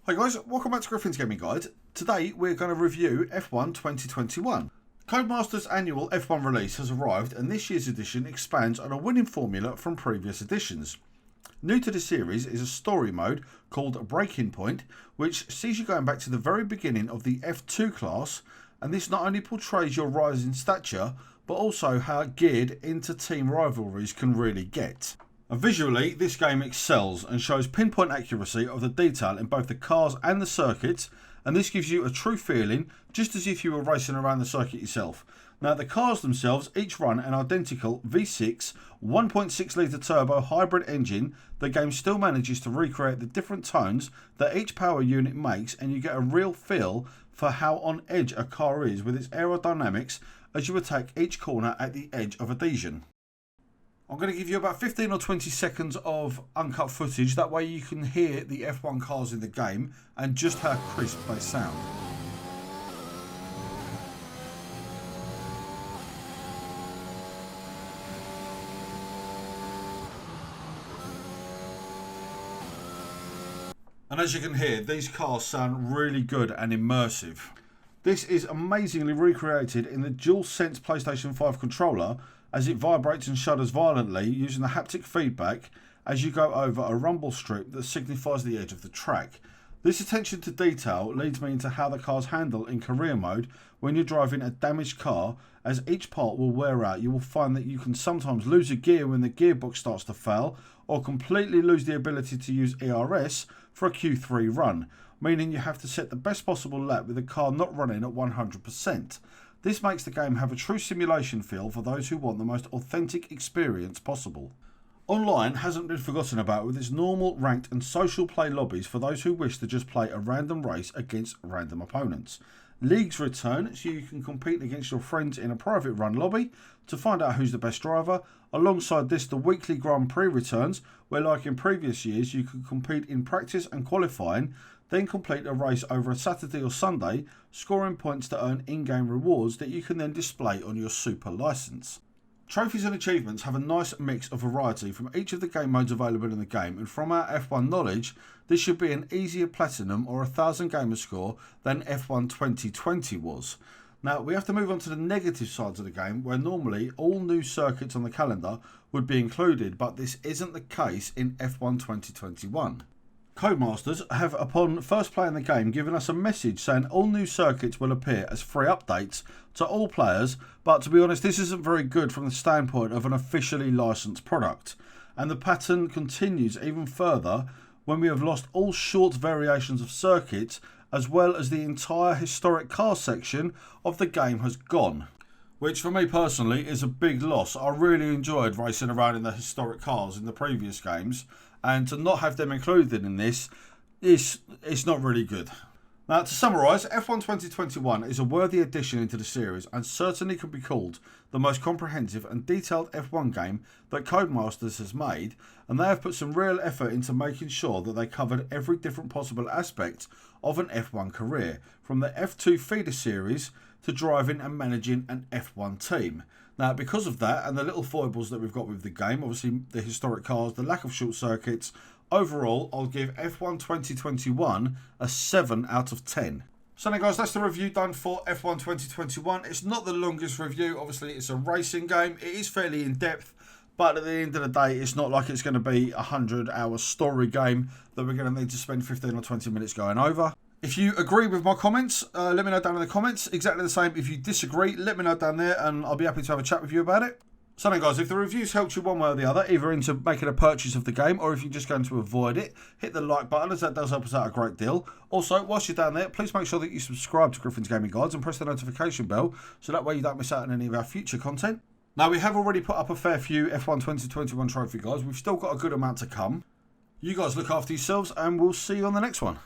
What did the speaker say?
Hi guys, welcome back to Griffin's Gaming Guide. Today we're going to review F1 2021. Codemasters' annual F1 release has arrived and this year's edition expands on a winning formula from previous editions. New to the series is a story mode called Breaking Point, which sees you going back to the very beginning of the F2 class, and this not only portrays your rise in stature, but also how geared into team rivalries can really get. Visually, this game excels and shows pinpoint accuracy of the detail in both the cars and the circuits, and this gives you a true feeling just as if you were racing around the circuit yourself. Now, the cars themselves each run an identical V6 1.6 litre turbo hybrid engine. The game still manages to recreate the different tones that each power unit makes, and you get a real feel for how on edge a car is with its aerodynamics as you attack each corner at the edge of adhesion. I'm going to give you about 15 or 20 seconds of uncut footage, that way you can hear the F1 cars in the game and just how crisp they sound. And as you can hear, these cars sound really good and immersive. This is amazingly recreated in the DualSense PlayStation 5 controller, as it vibrates and shudders violently using the haptic feedback as you go over a rumble strip that signifies the edge of the track. This attention to detail leads me into how the cars handle in career mode when you're driving a damaged car. As each part will wear out, you will find that you can sometimes lose a gear when the gearbox starts to fail, or completely lose the ability to use ERS for a Q3 run, meaning you have to set the best possible lap with the car not running at 100%. This makes the game have a true simulation feel for those who want the most authentic experience possible. Online hasn't been forgotten about, with its normal, ranked and social play lobbies for those who wish to just play a random race against random opponents. Leagues return, so you can compete against your friends in a private run lobby to find out who's the best driver. Alongside this, the weekly Grand Prix returns, where like in previous years you can compete in practice and qualifying, then complete a race over a Saturday or Sunday, scoring points to earn in-game rewards that you can then display on your super license. Trophies and achievements have a nice mix of variety from each of the game modes available in the game, and from our F1 knowledge, this should be an easier platinum or 1000 gamer score than F1 2020 was. Now, we have to move on to the negative sides of the game, where normally all new circuits on the calendar would be included, but this isn't the case in F1 2021. Codemasters have, upon first playing the game, given us a message saying all new circuits will appear as free updates to all players, but to be honest, this isn't very good from the standpoint of an officially licensed product. And the pattern continues even further when we have lost all short variations of circuits, as well as the entire historic car section of the game has gone. Which for me personally is a big loss. I really enjoyed racing around in the historic cars in the previous games, and to not have them included in this it's not really good. Now, to summarise, F1 2021 is a worthy addition into the series and certainly can be called the most comprehensive and detailed F1 game that Codemasters has made, and they have put some real effort into making sure that they covered every different possible aspect of an F1 career, from the F2 feeder series to driving and managing an F1 team. Now, because of that and the little foibles that we've got with the game, obviously the historic cars, the lack of short circuits, overall I'll give F1 2021 a 7 out of 10. So now guys, that's the review done for F1 2021. It's not the longest review, obviously it's a racing game, it is fairly in depth, but at the end of the day it's not like it's going to be a 100-hour story game that we're going to need to spend 15 or 20 minutes going over. If you agree with my comments, let me know down in the comments. Exactly the same if you disagree, let me know down there and I'll be happy to have a chat with you about it. So now guys, if the reviews helped you one way or the other, either into making a purchase of the game or if you're just going to avoid it, hit the like button, as that does help us out a great deal. Also, whilst you're down there, please make sure that you subscribe to Griffin's Gaming Guides and press the notification bell so that way you don't miss out on any of our future content. Now, we have already put up a fair few F1 2021 trophy guys. We've still got a good amount to come. You guys look after yourselves and we'll see you on the next one.